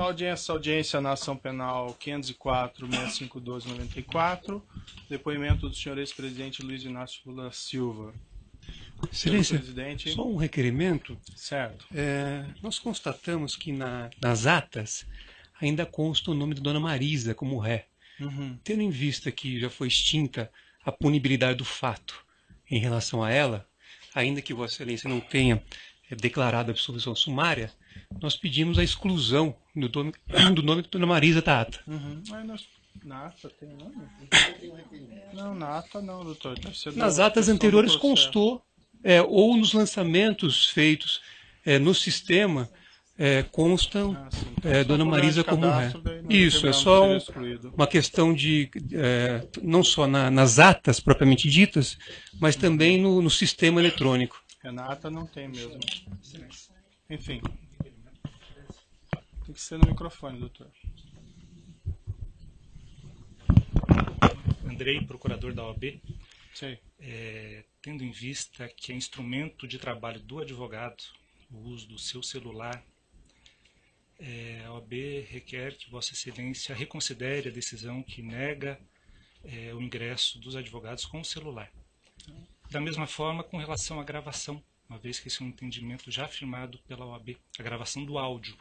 Então, audiência na ação penal 504-6512-94, depoimento do senhor ex-presidente Luiz Inácio Lula da Silva. Excelência, presidente. só um requerimento. Certo. Nós constatamos que nas atas ainda consta o nome da dona Marisa como ré. Tendo em vista que já foi extinta a punibilidade do fato em relação a ela, ainda que Vossa Excelência não tenha declarado a absolvição sumária, nós pedimos a exclusão do nome da dona Marisa da ata. Na ata tem nome? Não, na ata não, doutor. Nas atas anteriores constou, ou nos lançamentos feitos no sistema, constam dona Marisa como ré. Isso, é só uma questão de, não só nas atas propriamente ditas, mas também no sistema eletrônico. Na ata não tem mesmo. Enfim. Tem que ser no microfone, doutor. Andrei, procurador da OAB. Sim. Tendo em vista que é instrumento de trabalho do advogado o uso do seu celular, a OAB requer que Vossa Excelência reconsidere a decisão que nega o ingresso dos advogados com o celular. Da mesma forma, com relação à gravação, uma vez que esse é um entendimento já afirmado pela OAB, a gravação do áudio.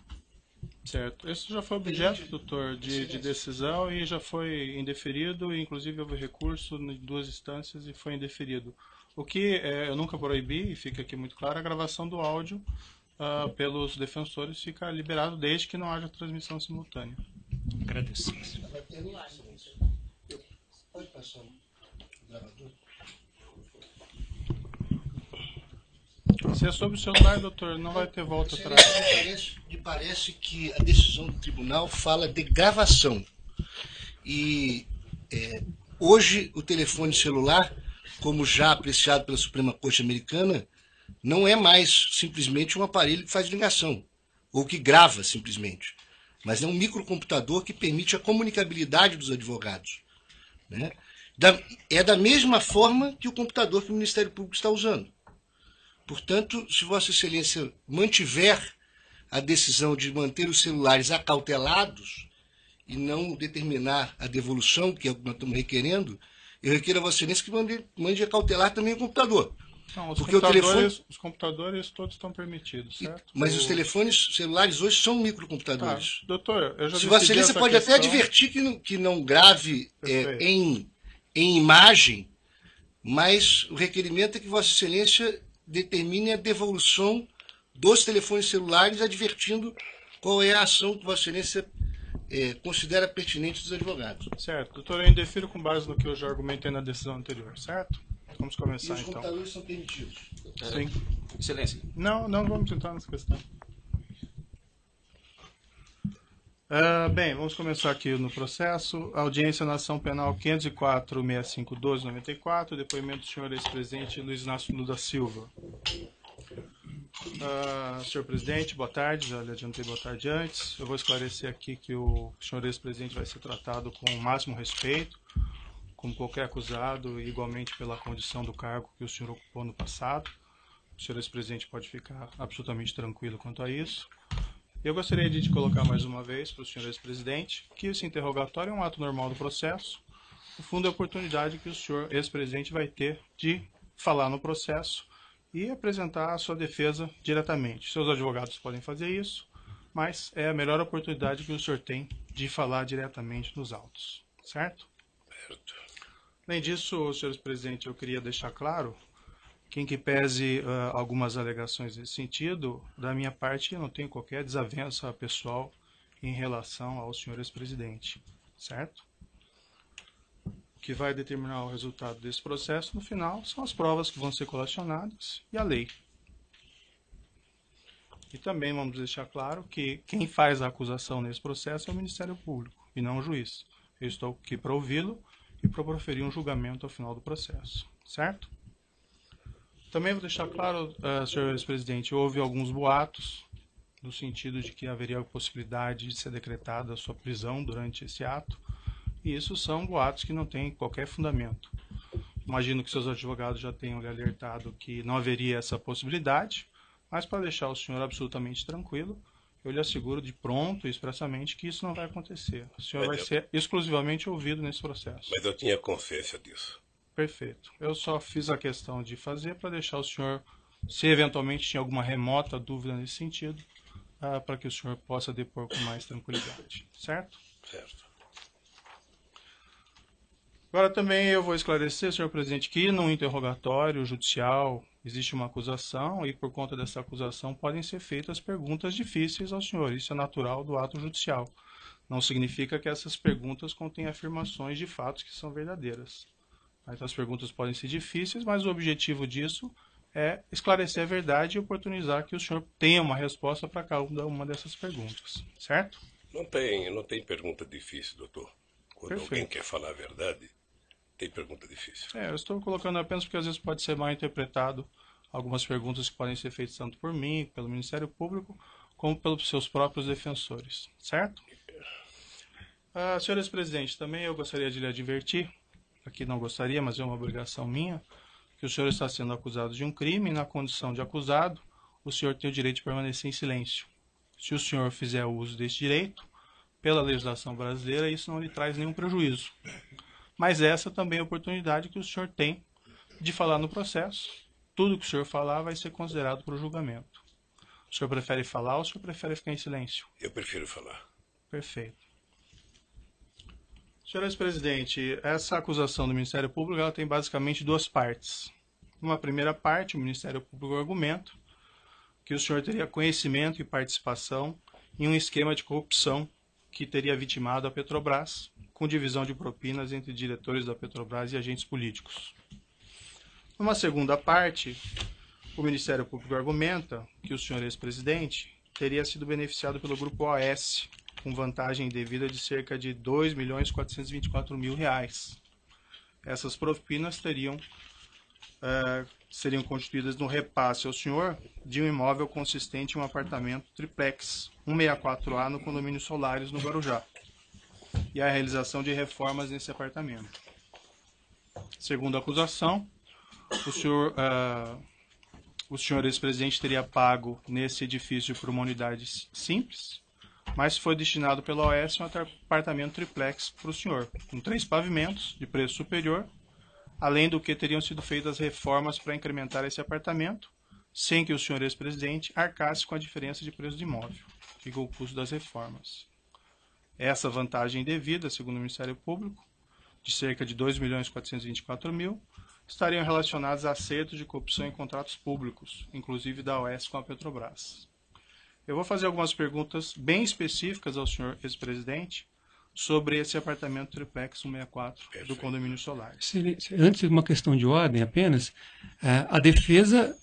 Certo. Isso já foi objeto, doutor, de decisão e já foi indeferido, e inclusive houve recurso em 2 instâncias e foi indeferido. O que eu nunca proibi, e fica aqui muito claro, a gravação do áudio pelos defensores fica liberado desde que não haja transmissão simultânea. Agradeço. Pode passar o gravador? Se é sobre o celular, doutor, não vai ter volta atrás. Me parece que a decisão do tribunal fala de gravação. E hoje o telefone celular, como já apreciado pela Suprema Corte Americana, não é mais simplesmente um aparelho que faz ligação, ou que grava simplesmente, mas é um microcomputador que permite a comunicabilidade dos advogados, né? É da mesma forma que o computador que o Ministério Público está usando. Portanto, se Vossa Excelência mantiver a decisão de manter os celulares acautelados e não determinar a devolução, que é o que nós estamos requerendo, eu requero a Vossa Excelência que mande acautelar também o computador. Não, porque os computadores todos estão permitidos, certo? Mas os telefones celulares hoje são microcomputadores. Tá, doutor, eu já se Vossa Excelência pode até advertir que não grave em imagem, mas o requerimento é que Vossa Excelência determine a devolução dos telefones celulares, advertindo qual é a ação que Vossa Excelência considera pertinente dos advogados. Certo. Doutor, eu indefiro com base no que eu já argumentei na decisão anterior, certo? Vamos começar, então. E os computadores são permitidos? Sim. Excelência. Não vamos entrar nessa questão. Bem, vamos começar aqui no processo. Audiência na ação penal 504-6512-94, depoimento do senhor ex-presidente Luiz Inácio Lula da Silva. Senhor presidente, boa tarde. Já lhe adiantei boa tarde antes. Eu vou esclarecer aqui que o senhor ex-presidente vai ser tratado com o máximo respeito, como qualquer acusado, e igualmente pela condição do cargo que o senhor ocupou no passado. O senhor ex-presidente pode ficar absolutamente tranquilo quanto a isso. Eu gostaria de colocar mais uma vez para o senhor ex-presidente que esse interrogatório é um ato normal do processo. No fundo, é a oportunidade que o senhor ex-presidente vai ter de falar no processo e apresentar a sua defesa diretamente. Seus advogados podem fazer isso, mas é a melhor oportunidade que o senhor tem de falar diretamente nos autos. Certo? Certo. Além disso, senhor ex-presidente, eu queria deixar claro que, em que pese algumas alegações nesse sentido, da minha parte eu não tenho qualquer desavença pessoal em relação ao senhor ex-presidente, certo? O que vai determinar o resultado desse processo, no final, são as provas que vão ser colacionadas e a lei. E também vamos deixar claro que quem faz a acusação nesse processo é o Ministério Público e não o juiz. Eu estou aqui para ouvi-lo e para proferir um julgamento ao final do processo, certo? Também vou deixar claro, senhor ex-presidente, houve alguns boatos no sentido de que haveria a possibilidade de ser decretada a sua prisão durante esse ato, e isso são boatos que não têm qualquer fundamento. Imagino que seus advogados já tenham lhe alertado que não haveria essa possibilidade, mas para deixar o senhor absolutamente tranquilo, eu lhe asseguro de pronto e expressamente que isso não vai acontecer. O senhor vai ser exclusivamente ouvido nesse processo. Mas eu tinha consciência disso. Perfeito. Eu só fiz a questão de fazer para deixar o senhor, se eventualmente tinha alguma remota dúvida nesse sentido, para que o senhor possa depor com mais tranquilidade. Certo? Certo. Agora também eu vou esclarecer, senhor presidente, que no interrogatório judicial existe uma acusação e por conta dessa acusação podem ser feitas perguntas difíceis ao senhor. Isso é natural do ato judicial. Não significa que essas perguntas contêm afirmações de fatos que são verdadeiras. Então as perguntas podem ser difíceis, mas o objetivo disso é esclarecer a verdade e oportunizar que o senhor tenha uma resposta para cada uma dessas perguntas. Certo? Não tem pergunta difícil, doutor. Quando alguém quer falar a verdade, tem pergunta difícil. Eu estou colocando apenas porque às vezes pode ser mal interpretado algumas perguntas que podem ser feitas tanto por mim, pelo Ministério Público, como pelos seus próprios defensores. Certo? Senhores presidentes, também eu gostaria de lhe advertir, aqui não gostaria, mas é uma obrigação minha, que o senhor está sendo acusado de um crime e na condição de acusado, o senhor tem o direito de permanecer em silêncio. Se o senhor fizer uso desse direito, pela legislação brasileira, isso não lhe traz nenhum prejuízo. Mas essa também é a oportunidade que o senhor tem de falar no processo. Tudo que o senhor falar vai ser considerado para o julgamento. O senhor prefere falar ou o senhor prefere ficar em silêncio? Eu prefiro falar. Perfeito. Senhores presidente, essa acusação do Ministério Público ela tem basicamente duas partes. Numa primeira parte, o Ministério Público argumenta que o senhor teria conhecimento e participação em um esquema de corrupção que teria vitimado a Petrobras, com divisão de propinas entre diretores da Petrobras e agentes políticos. Numa segunda parte, o Ministério Público argumenta que o senhor ex-presidente teria sido beneficiado pelo Grupo OAS, com vantagem indevida de cerca de R$ 2.424.000. Essas propinas seriam constituídas no repasse ao senhor de um imóvel consistente em um apartamento triplex 164A no condomínio Solares, no Guarujá, e a realização de reformas nesse apartamento. Segundo a acusação, o senhor ex-presidente teria pago nesse edifício por uma unidade simples, mas foi destinado pela OAS um apartamento triplex para o senhor, com 3 pavimentos de preço superior, além do que teriam sido feitas reformas para incrementar esse apartamento, sem que o senhor ex-presidente arcasse com a diferença de preço de imóvel e com o custo das reformas. Essa vantagem devida, segundo o Ministério Público, de cerca de R$ 2.424.000, estariam relacionadas a acertos de corrupção em contratos públicos, inclusive da OAS com a Petrobras. Eu vou fazer algumas perguntas bem específicas ao senhor ex-presidente sobre esse apartamento triplex 164 do condomínio Solares. Antes de uma questão de ordem apenas, a defesa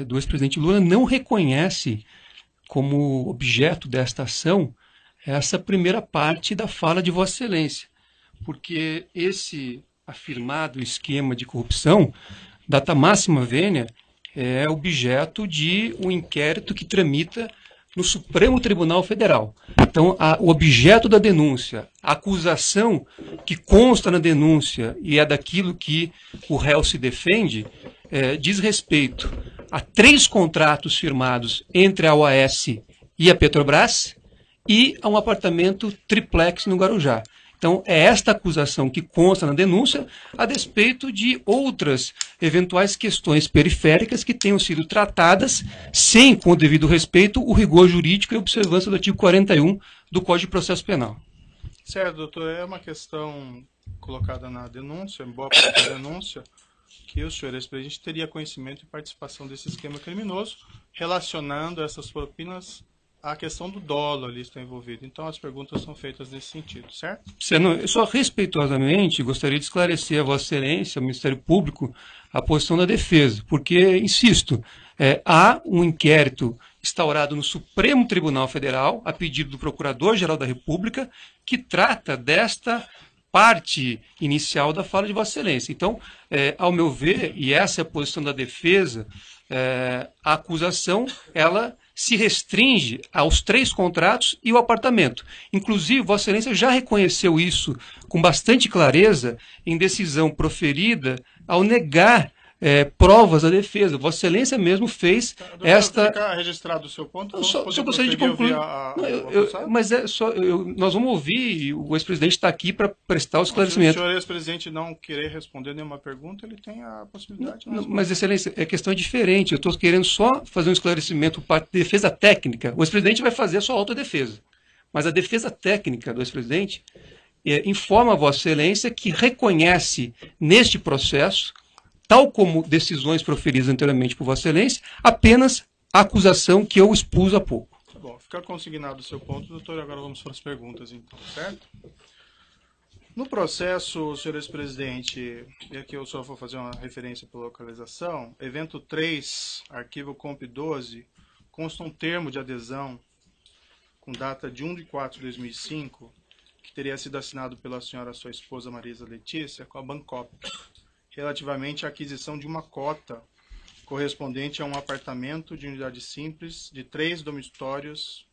do ex-presidente Lula não reconhece como objeto desta ação essa primeira parte da fala de Vossa Excelência, porque esse afirmado esquema de corrupção, data máxima vênia, é objeto de um inquérito que tramita no Supremo Tribunal Federal. Então, o objeto da denúncia, a acusação que consta na denúncia e é daquilo que o réu se defende, diz respeito a 3 contratos firmados entre a OAS e a Petrobras e a um apartamento triplex no Guarujá. Então, é esta acusação que consta na denúncia, a despeito de outras eventuais questões periféricas que tenham sido tratadas sem, com o devido respeito, o rigor jurídico e observância do artigo 41 do Código de Processo Penal. Certo, doutor. É uma questão colocada na denúncia, em boa parte da denúncia, que o senhor ex-presidente teria conhecimento e participação desse esquema criminoso, relacionando essas propinas a questão do dolo ali está envolvido. Então, as perguntas são feitas nesse sentido, certo? Eu só respeitosamente gostaria de esclarecer a Vossa Excelência, ao Ministério Público, a posição da defesa, porque, insisto, há um inquérito instaurado no Supremo Tribunal Federal, a pedido do Procurador-Geral da República, que trata desta parte inicial da fala de Vossa Excelência. Então, ao meu ver, e essa é a posição da defesa, a acusação, ela se restringe aos 3 contratos e o apartamento. Inclusive, Vossa Excelência já reconheceu isso com bastante clareza em decisão proferida ao negar provas da defesa. Vossa Excelência mesmo fez esta... Fica registrado o seu ponto. Só gostaria de concluir. Nós vamos ouvir, o ex-presidente está aqui para prestar o esclarecimento. Se o senhor ex-presidente não querer responder nenhuma pergunta, ele tem a possibilidade. Mas, Excelência, a questão é diferente. Eu estou querendo só fazer um esclarecimento para defesa técnica. O ex-presidente vai fazer a sua autodefesa. Mas a defesa técnica do ex-presidente informa a Vossa Excelência que reconhece neste processo, tal como decisões proferidas anteriormente por Vossa Excelência, apenas a acusação que eu expus há pouco. Tá bom, fica consignado o seu ponto, doutor. Agora vamos para as perguntas, então, certo? No processo, senhor ex-presidente, e aqui eu só vou fazer uma referência para localização, evento 3, arquivo comp 12, consta um termo de adesão com data de 1/4 de 2005, que teria sido assinado pela senhora sua esposa Marisa Letícia com a Bancop, relativamente à aquisição de uma cota correspondente a um apartamento de unidade simples de 3 dormitórios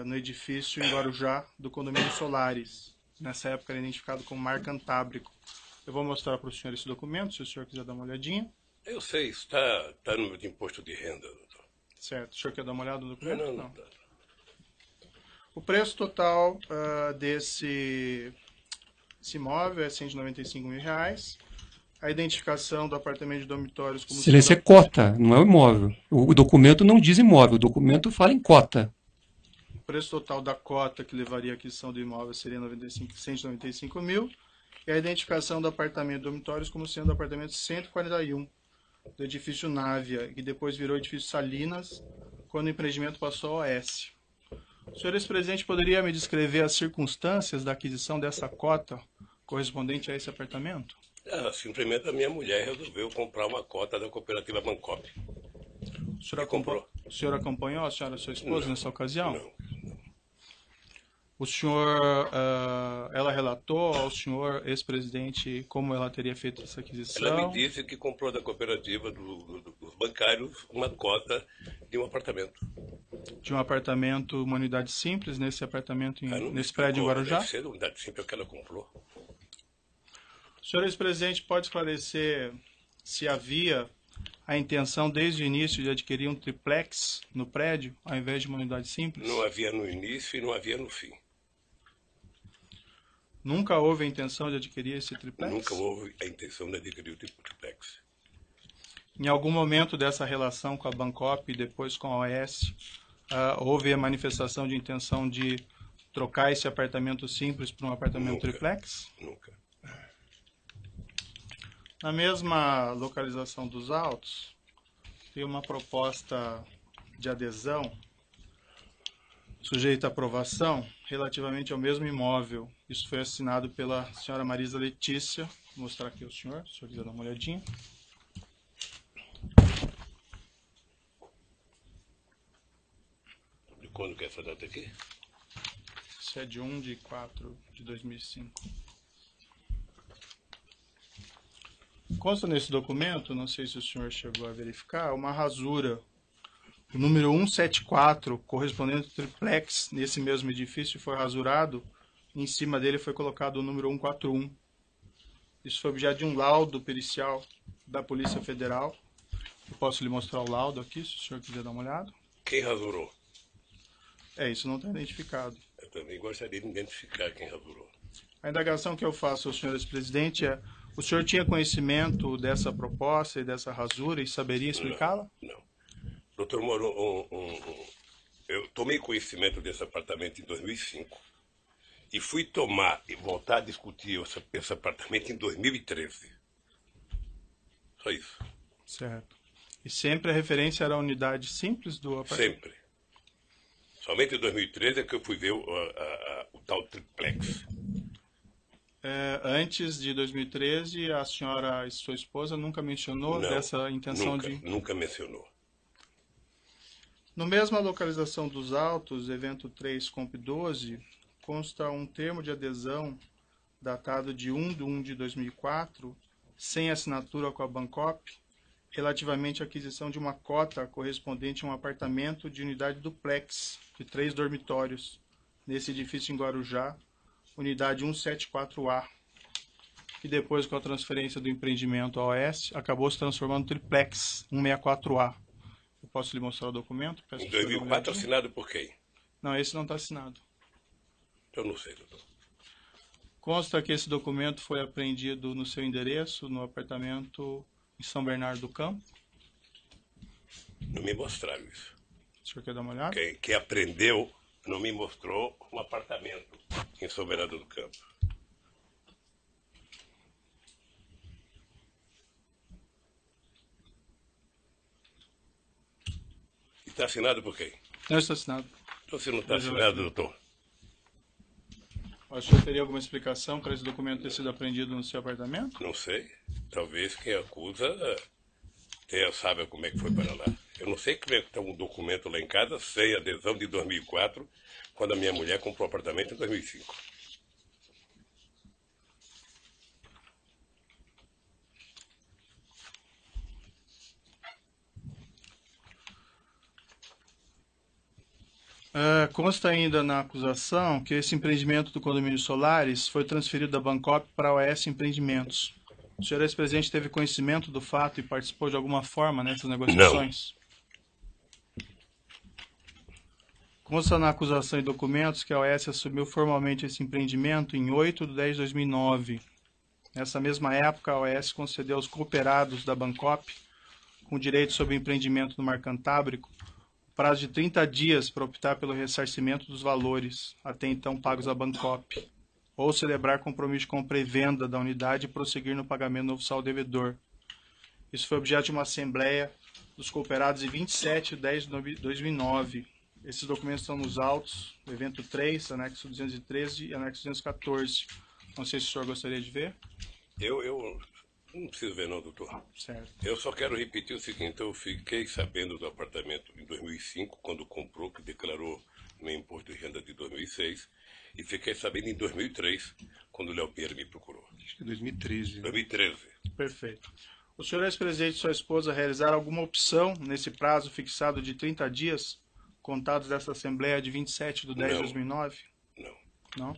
no edifício em Guarujá do condomínio Solares. Nessa época era identificado como Mar Cantábrico. Eu vou mostrar para o senhor esse documento, se o senhor quiser dar uma olhadinha. Eu sei, está no meu imposto de renda, doutor. Certo. O senhor quer dar uma olhada no documento? Não. O preço total desse imóvel é R$195.000. A identificação do apartamento de dormitórios como... Excelência, é cota, não é o imóvel. O documento não diz imóvel, o documento fala em cota. O preço total da cota que levaria à aquisição do imóvel seria R$195.000. E a identificação do apartamento de dormitórios como sendo o apartamento 141 do edifício Návia, que depois virou edifício Salinas, quando o empreendimento passou ao OS. O senhor ex-presidente poderia me descrever as circunstâncias da aquisição dessa cota correspondente a esse apartamento? Simplesmente a minha mulher resolveu comprar uma cota da cooperativa Bancop. O senhor acompanhou a senhora, sua esposa, nessa ocasião? Não. O senhor, ela relatou ao senhor ex-presidente como ela teria feito essa aquisição? Ela me disse que comprou da cooperativa dos bancários uma cota de um apartamento. De um apartamento, uma unidade simples, nesse apartamento, nesse prédio em Guarujá? Deve ser uma unidade simples que ela comprou. O senhor ex-presidente pode esclarecer se havia a intenção desde o início de adquirir um triplex no prédio, ao invés de uma unidade simples? Não havia no início e não havia no fim. Nunca houve a intenção de adquirir esse triplex? Nunca houve a intenção de adquirir o triplex. Em algum momento dessa relação com a Bancop e depois com a OS, houve a manifestação de intenção de trocar esse apartamento simples por um apartamento triplex? Nunca. Na mesma localização dos autos, tem uma proposta de adesão sujeita à aprovação relativamente ao mesmo imóvel. Isso foi assinado pela senhora Marisa Letícia. Vou mostrar aqui ao senhor, se o senhor quiser dar uma olhadinha. De quando que é essa data aqui? Isso é de 1/4 de 2005. Consta nesse documento, não sei se o senhor chegou a verificar, uma rasura. O número 174, correspondente ao triplex, nesse mesmo edifício, foi rasurado. Em cima dele foi colocado o número 141. Isso foi objeto de um laudo pericial da Polícia Federal. Eu posso lhe mostrar o laudo aqui, se o senhor quiser dar uma olhada. Quem rasurou? Isso não está identificado. Eu também gostaria de identificar quem rasurou. A indagação que eu faço ao senhor ex-presidente é: o senhor tinha conhecimento dessa proposta e dessa rasura e saberia explicá-la? Não. Doutor Moro, eu tomei conhecimento desse apartamento em 2005 e fui voltar a discutir esse apartamento em 2013. Só isso. Certo. E sempre a referência era a unidade simples do apartamento? Sempre. Somente em 2013 é que eu fui ver o tal triplex. Antes de 2013, a senhora e sua esposa nunca mencionou dessa intenção Nunca mencionou. No mesma localização dos autos, evento 3, comp 12, consta um termo de adesão datado de 1/1 de 2004, sem assinatura com a Bancop, relativamente à aquisição de uma cota correspondente a um apartamento de unidade duplex de 3 dormitórios, nesse edifício em Guarujá, unidade 174A. e depois com a transferência do empreendimento ao OS, acabou se transformando no triplex 164A. Eu posso lhe mostrar o documento? Em 2004 assinado por quem? Não, esse não está assinado. Eu não sei, doutor. Consta que esse documento foi apreendido no seu endereço, no apartamento em São Bernardo do Campo. Não me mostraram isso. O senhor quer dar uma olhada? Quem apreendeu não me mostrou um apartamento em São Bernardo do Campo. E está assinado por quem? Não está assinado. Então, se não está assinado, doutor. O senhor teria alguma explicação para esse documento ter sido apreendido no seu apartamento? Não sei. Talvez quem acusa saiba como é que foi para lá. Eu não sei como é que está um documento lá em casa sem adesão de 2004, quando a minha mulher comprou o apartamento em 2005. Consta ainda na acusação que esse empreendimento do condomínio Solares foi transferido da Bancop para a OS Empreendimentos. O senhor ex-presidente teve conhecimento do fato e participou de alguma forma nessas negociações? Não. Consta na acusação e documentos que a OS assumiu formalmente esse empreendimento em 8/10/2009. Nessa mesma época, a OS concedeu aos cooperados da Bancop, com direito sobre o empreendimento no Mar Cantábrico, prazo de 30 dias para optar pelo ressarcimento dos valores, até então pagos à Bancop, ou celebrar compromisso de compra e venda da unidade e prosseguir no pagamento novo saldo devedor. Isso foi objeto de uma assembleia dos cooperados em 27/10/2009. Esses documentos estão nos autos, do evento 3, anexo 213 e anexo 214. Não sei se o senhor gostaria de ver. Eu não preciso ver não, doutor. Certo. Eu só quero repetir o seguinte, eu fiquei sabendo do apartamento em 2005, quando comprou, que declarou no imposto de renda de 2006, e fiquei sabendo em 2003, quando o Léo Pierre me procurou. Acho que é 2013. 2013. Perfeito. O senhor ex-presidente e sua esposa realizaram alguma opção nesse prazo fixado de 30 dias, contados dessa Assembleia de 27/10/2009? Não. Não?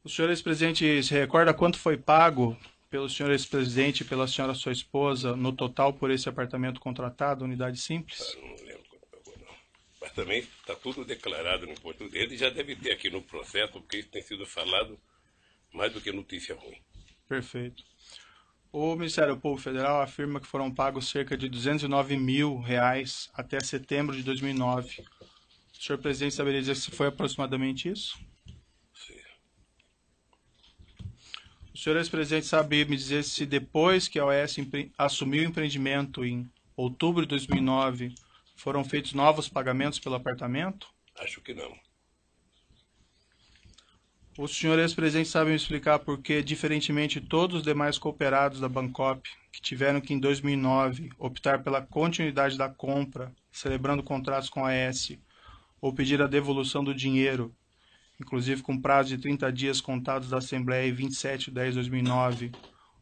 O senhor ex-presidente se recorda quanto foi pago pelo senhor ex-presidente e pela senhora sua esposa no total por esse apartamento contratado, unidade simples? Eu não lembro quanto pagou, não. Mas também está tudo declarado no imposto. Ele já deve ter aqui no processo, porque isso tem sido falado mais do que notícia ruim. Perfeito. O Ministério Público Federal afirma que foram pagos cerca de R$209 mil até setembro de 2009. O senhor presidente saberia dizer se foi aproximadamente isso? O senhor ex-presidente sabe me dizer se depois que a OS assumiu o empreendimento em outubro de 2009, foram feitos novos pagamentos pelo apartamento? Acho que não. O senhor ex-presidente sabe me explicar por que, diferentemente de todos os demais cooperados da Bancop, que tiveram que em 2009 optar pela continuidade da compra, celebrando contratos com a AS, ou pedir a devolução do dinheiro, inclusive com prazo de 30 dias contados da Assembleia em 27/10/2009,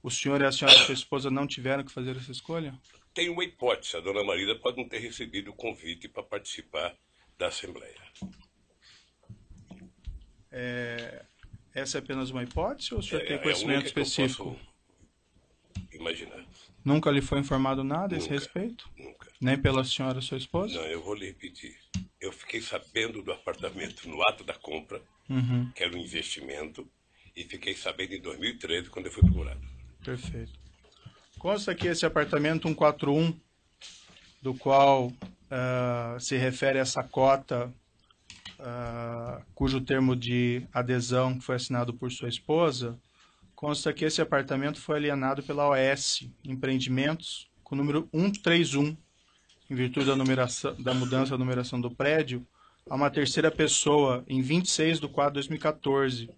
o senhor e a senhora sua esposa não tiveram que fazer essa escolha? Tem uma hipótese, a dona Marida pode não ter recebido o convite para participar da Assembleia. Essa é apenas uma hipótese ou o senhor tem conhecimento específico? Que eu posso imaginar. Nunca lhe foi informado nada a esse respeito? Nunca. Nem pela senhora sua esposa? Não, eu vou lhe repetir. Eu fiquei sabendo do apartamento no ato da compra, que era um investimento, e fiquei sabendo em 2013, quando eu fui procurado. Perfeito. Consta que esse apartamento 141, do qual se refere a essa cota, cujo termo de adesão foi assinado por sua esposa, consta que esse apartamento foi alienado pela OS Empreendimentos, com o número 131, em virtude da mudança da numeração do prédio, a uma terceira pessoa, em 26/4/2014.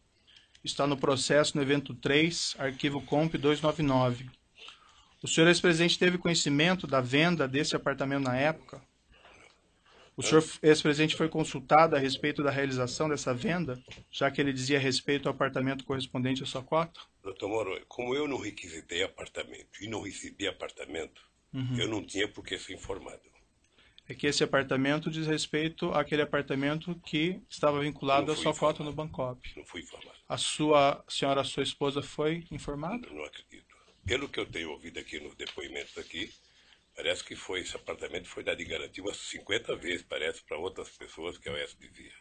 Está no processo no evento 3, arquivo comp 299. O senhor ex-presidente teve conhecimento da venda desse apartamento na época? O senhor ex-presidente foi consultado a respeito da realização dessa venda, já que ele dizia respeito ao apartamento correspondente à sua cota? Doutor Moro, como eu não requisitei apartamento e não recebi apartamento, eu não tinha por que ser informado. É que esse apartamento diz respeito àquele apartamento que estava vinculado à sua cota no Bancop. Não fui informado. A senhora, sua esposa, foi informada? Não acredito. Pelo que eu tenho ouvido aqui nos depoimentos aqui, parece que esse apartamento foi dado em garantia umas 50 vezes, parece, para outras pessoas que a OAS dizia.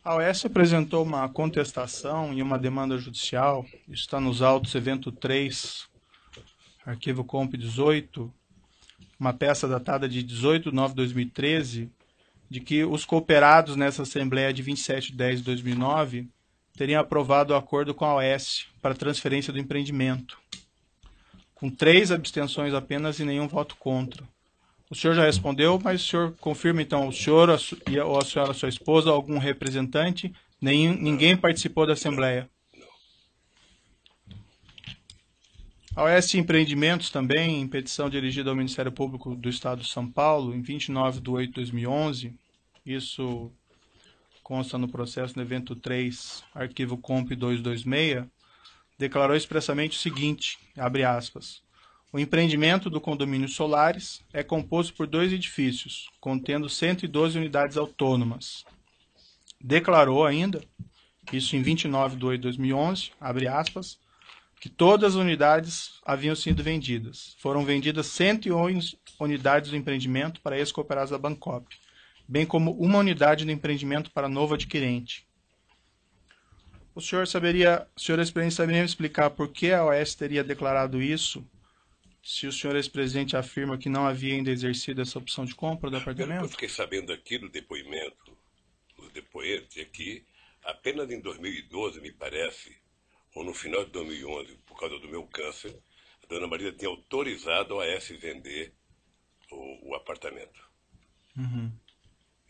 A OAS apresentou uma contestação e uma demanda judicial, isso está nos autos evento 3, arquivo comp 18, uma peça datada de 18/9/2013, de que os cooperados nessa Assembleia de 27/10/2009 teriam aprovado o acordo com a OAS para transferência do empreendimento, com 3 abstenções apenas e nenhum voto contra. O senhor já respondeu, mas o senhor confirma então, o senhor ou a senhora, sua esposa, algum representante, ninguém participou da Assembleia? A OAS Empreendimentos também, em petição dirigida ao Ministério Público do Estado de São Paulo, em 29/8/2011, isso consta no processo no evento 3, arquivo comp 226, declarou expressamente o seguinte, abre aspas, o empreendimento do condomínio Solares é composto por 2 edifícios, contendo 112 unidades autônomas. Declarou ainda, isso em 29/8/2011, abre aspas, que todas as unidades haviam sido vendidas. Foram vendidas 111 unidades do empreendimento para ex-cooperados da Bancop, bem como uma unidade do empreendimento para novo adquirente. O senhor ex-presidente, saberia me explicar por que a OAS teria declarado isso, se o senhor ex-presidente afirma que não havia ainda exercido essa opção de compra do apartamento? Eu fiquei sabendo aqui no depoimento, dos depoentes, é que apenas em 2012, me parece, ou no final de 2011, por causa do meu câncer, a dona Maria tinha autorizado a OAS vender o apartamento. Uhum.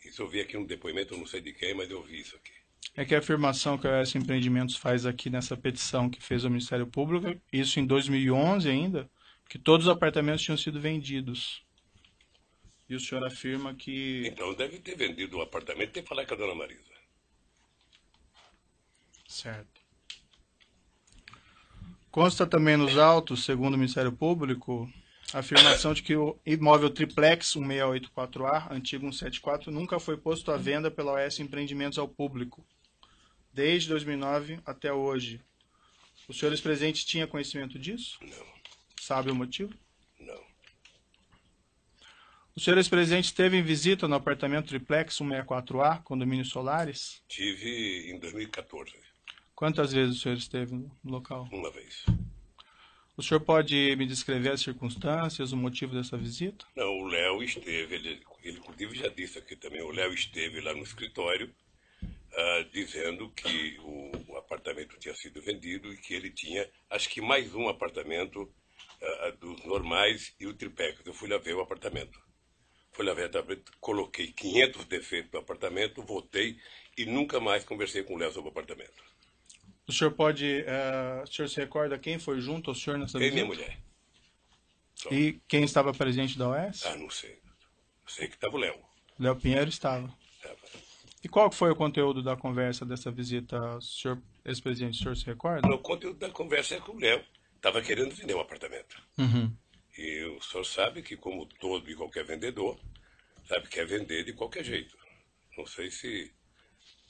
Isso eu vi aqui no depoimento, eu não sei de quem, mas eu vi isso aqui. É que a afirmação que a OAS Empreendimentos faz aqui nessa petição que fez ao Ministério Público, isso em 2011 ainda, que todos os apartamentos tinham sido vendidos. E o senhor afirma que... Então deve ter vendido o apartamento e falar com a dona Marisa. Certo. Consta também nos autos, segundo o Ministério Público, a afirmação de que o imóvel Triplex 1684A, antigo 174, nunca foi posto à venda pela OAS Empreendimentos ao público, desde 2009 até hoje. O senhor ex-presidente tinha conhecimento disso? Não. Sabe o motivo? Não. O senhor ex-presidente esteve em visita no apartamento Triplex 164A, condomínio Solares? Tive em 2014. Quantas vezes o senhor esteve no local? Uma vez. O senhor pode me descrever as circunstâncias, o motivo dessa visita? Não, o Léo esteve, ele inclusive já disse aqui também, o Léo esteve lá no escritório dizendo que o apartamento tinha sido vendido e que ele tinha, acho que mais um apartamento dos normais e o triplex. Eu fui lá ver o apartamento. Fui lá ver o apartamento, coloquei 500 defeitos no apartamento, votei e nunca mais conversei com o Léo sobre o apartamento. O senhor o senhor se recorda quem foi junto ao senhor nessa visita? Minha mulher. Só. E quem estava presente da OAS? Não sei. Sei que estava o Léo. Léo Pinheiro estava. E qual foi o conteúdo da conversa dessa visita, senhor ex-presidente? O senhor se recorda? O conteúdo da conversa é que o Léo estava querendo vender um apartamento. Uhum. E o senhor sabe que, como todo e qualquer vendedor, sabe que quer vender de qualquer jeito. Não sei se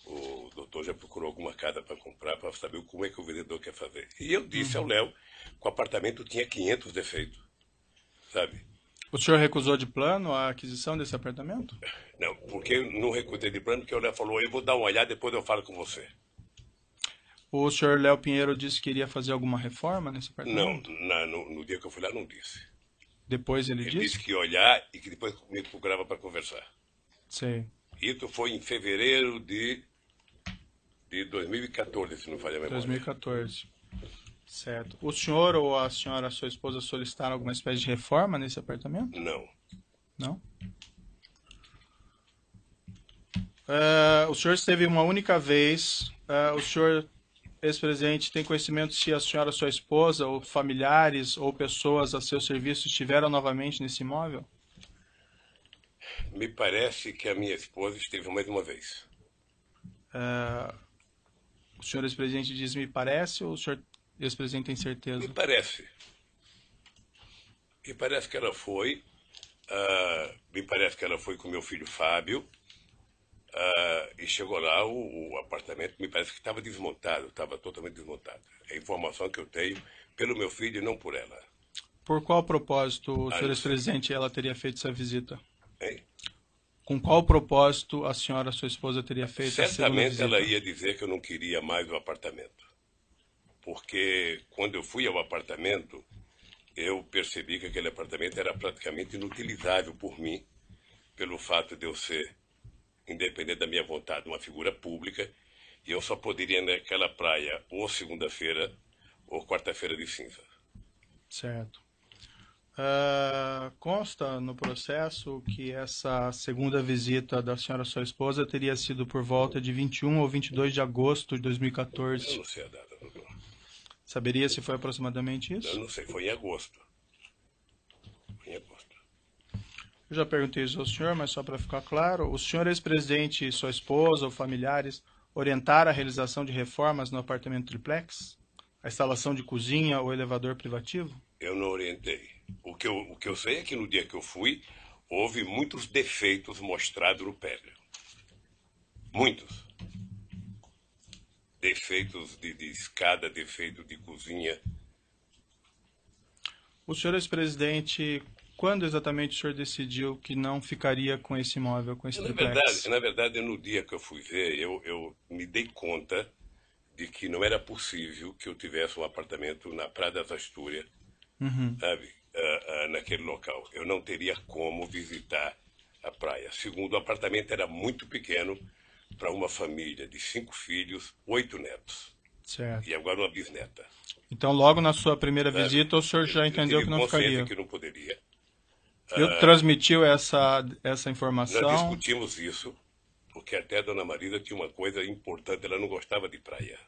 o doutor já procurou alguma casa para comprar, para saber como é que o vendedor quer fazer. E eu disse ao Léo que o apartamento tinha 500 defeitos, sabe? O senhor recusou de plano a aquisição desse apartamento? Não, porque eu não recusei de plano, porque o Léo falou, eu vou dar uma olhada, depois eu falo com você. O senhor Léo Pinheiro disse que iria fazer alguma reforma nesse apartamento? Não, no dia que eu fui lá não disse. Depois ele Ele disse? disse que ia olhar e que depois me procurava para conversar. Sei. Isso foi em fevereiro de 2014, se não falha a memória. 2014. Certo. O senhor ou a senhora, sua esposa, solicitaram alguma espécie de reforma nesse apartamento? Não. Não? O senhor esteve uma única vez. O senhor, ex-presidente, tem conhecimento se a senhora, sua esposa, ou familiares, ou pessoas a seu serviço estiveram novamente nesse imóvel? Me parece que a minha esposa esteve mais uma vez. O senhor ex-presidente diz me parece ou o senhor ex-presidente tem certeza? Me parece. Me parece que ela foi Me parece que ela foi com meu filho Fábio. E chegou lá, o apartamento me parece que estava desmontado, estava totalmente desmontado. É a informação que eu tenho pelo meu filho e não por ela. Por qual propósito, o senhor ex-presidente, ela teria feito essa visita? Hein? Com qual propósito a senhora, sua esposa, teria feito essa segunda Certamente visita? ela ia dizer que eu não queria mais o apartamento. Porque quando eu fui ao apartamento, eu percebi que aquele apartamento era praticamente inutilizável por mim, pelo fato de eu ser, independente da minha vontade, uma figura pública, e eu só poderia ir naquela praia ou segunda-feira ou quarta-feira de cinza. Certo. Consta no processo que essa segunda visita da senhora, sua esposa, teria sido por volta de 21 ou 22 de agosto de 2014. Eu não sei a data, doutor. Saberia se foi aproximadamente isso? Eu não sei, foi em agosto. Foi em agosto. Eu já perguntei isso ao senhor, mas só para ficar claro, o senhor ex-presidente e sua esposa ou familiares orientaram a realização de reformas no apartamento triplex? A instalação de cozinha ou elevador privativo? Eu não orientei. O que eu sei é que no dia que eu fui, houve muitos defeitos mostrados no prédio. Muitos. Defeitos de escada, defeito de cozinha. O senhor ex-presidente, quando exatamente o senhor decidiu que não ficaria com esse imóvel, com esse triplex? Na verdade, no dia que eu fui ver, eu me dei conta de que não era possível que eu tivesse um apartamento na Praia das Astúrias, sabe, naquele local. Eu não teria como visitar a praia. Segundo, o apartamento era muito pequeno para uma família de 5 filhos, 8 netos. Certo. E agora uma bisneta. Então, logo na sua primeira visita, o senhor já entendeu que não ficaria? Que não poderia. Eu transmitiu essa informação? Nós discutimos isso, porque até a dona Marisa tinha uma coisa importante, ela não gostava de praia.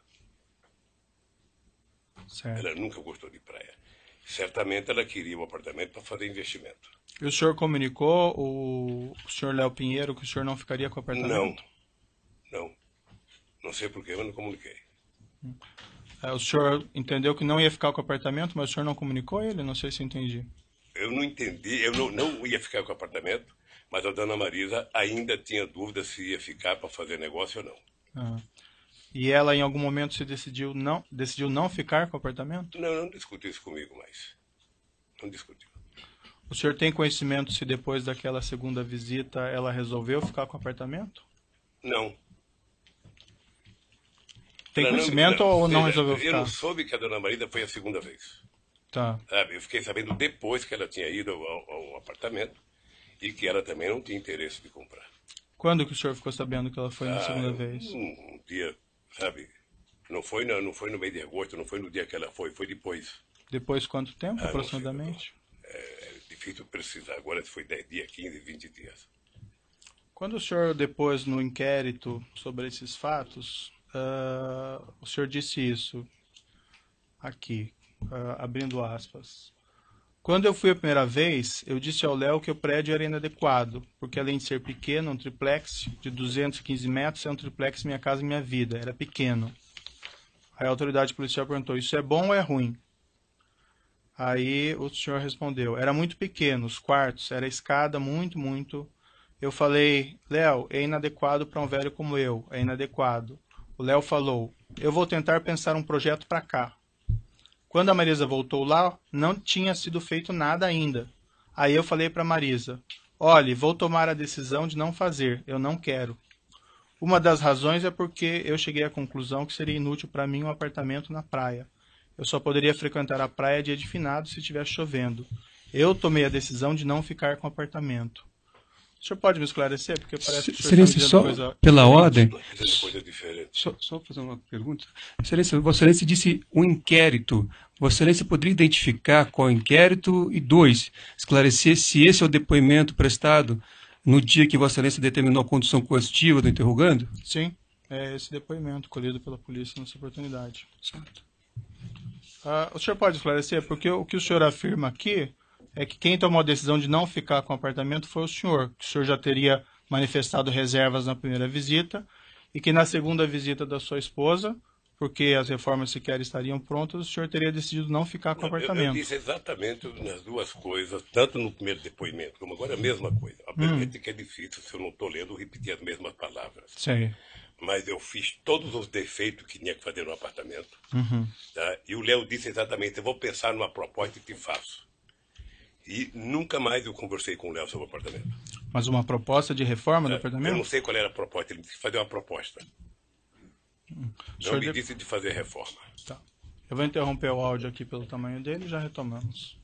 Certo. Ela nunca gostou de praia. Certamente ela queria um apartamento para fazer investimento. E o senhor comunicou o senhor Léo Pinheiro que o senhor não ficaria com o apartamento? Não. Não sei porquê, mas não comuniquei. O senhor entendeu que não ia ficar com o apartamento, mas o senhor não comunicou ele? Não sei se eu entendi. Eu não entendi, eu não ia ficar com o apartamento, mas a dona Marisa ainda tinha dúvida se ia ficar para fazer negócio ou não. E ela, em algum momento, decidiu não ficar com o apartamento? Não discutiu isso comigo mais. Não discutiu. O senhor tem conhecimento se depois daquela segunda visita ela resolveu ficar com o apartamento? Não. Tem conhecimento ou não resolveu ficar? Eu não soube que a dona Marisa foi a segunda vez. Tá. Sabe, eu fiquei sabendo depois que ela tinha ido ao apartamento e que ela também não tinha interesse de comprar. Quando que o senhor ficou sabendo que ela foi na segunda vez? Um dia, sabe, não foi no mês de agosto, não foi no dia que ela foi depois. Depois quanto tempo, aproximadamente? É difícil precisar agora se foi 10 dias, 15, 20 dias. Quando o senhor, depois, no inquérito sobre esses fatos, o senhor disse isso aqui, abrindo aspas. Quando eu fui a primeira vez, eu disse ao Léo que o prédio era inadequado, porque além de ser pequeno, um triplex de 215 metros é um triplex Minha Casa Minha Vida, era pequeno. Aí a autoridade policial perguntou, isso é bom ou é ruim? Aí o senhor respondeu, era muito pequeno, os quartos, era escada muito. Eu falei, Léo, é inadequado para um velho como eu, é inadequado. O Léo falou, eu vou tentar pensar um projeto para cá. Quando a Marisa voltou lá, não tinha sido feito nada ainda. Aí eu falei para a Marisa, olhe, vou tomar a decisão de não fazer, eu não quero. Uma das razões é porque eu cheguei à conclusão que seria inútil para mim um apartamento na praia. Eu só poderia frequentar a praia dia de finados se estivesse chovendo. Eu tomei a decisão de não ficar com o apartamento. O senhor pode me esclarecer? Porque parece que o senhor está dizendo coisa... Pela ordem, só fazer uma pergunta. Excelência, Vossa Excelência disse um inquérito. Vossa Excelência poderia identificar qual inquérito? E 2, esclarecer se esse é o depoimento prestado no dia que Vossa Excelência determinou a condução coercitiva do interrogando? Sim, é esse depoimento colhido pela polícia nessa oportunidade. Certo. O senhor pode esclarecer? Porque o que o senhor afirma aqui é que quem tomou a decisão de não ficar com o apartamento foi o senhor, que o senhor já teria manifestado reservas na primeira visita e que na segunda visita da sua esposa, porque as reformas sequer estariam prontas, o senhor teria decidido não ficar com o apartamento. Eu disse exatamente nas duas coisas, tanto no primeiro depoimento como agora a mesma coisa. Obviamente que é difícil, se eu não estou lendo, repetir as mesmas palavras. Sim. Mas eu fiz todos os defeitos que tinha que fazer no apartamento. Tá? E o Léo disse exatamente, eu vou pensar numa proposta e te faço. E nunca mais eu conversei com o Léo sobre o apartamento. Mas uma proposta de reforma do apartamento? Eu não sei qual era a proposta, ele disse que fazer uma proposta. Não me disse de fazer reforma. Tá. Eu vou interromper o áudio aqui pelo tamanho dele e já retomamos.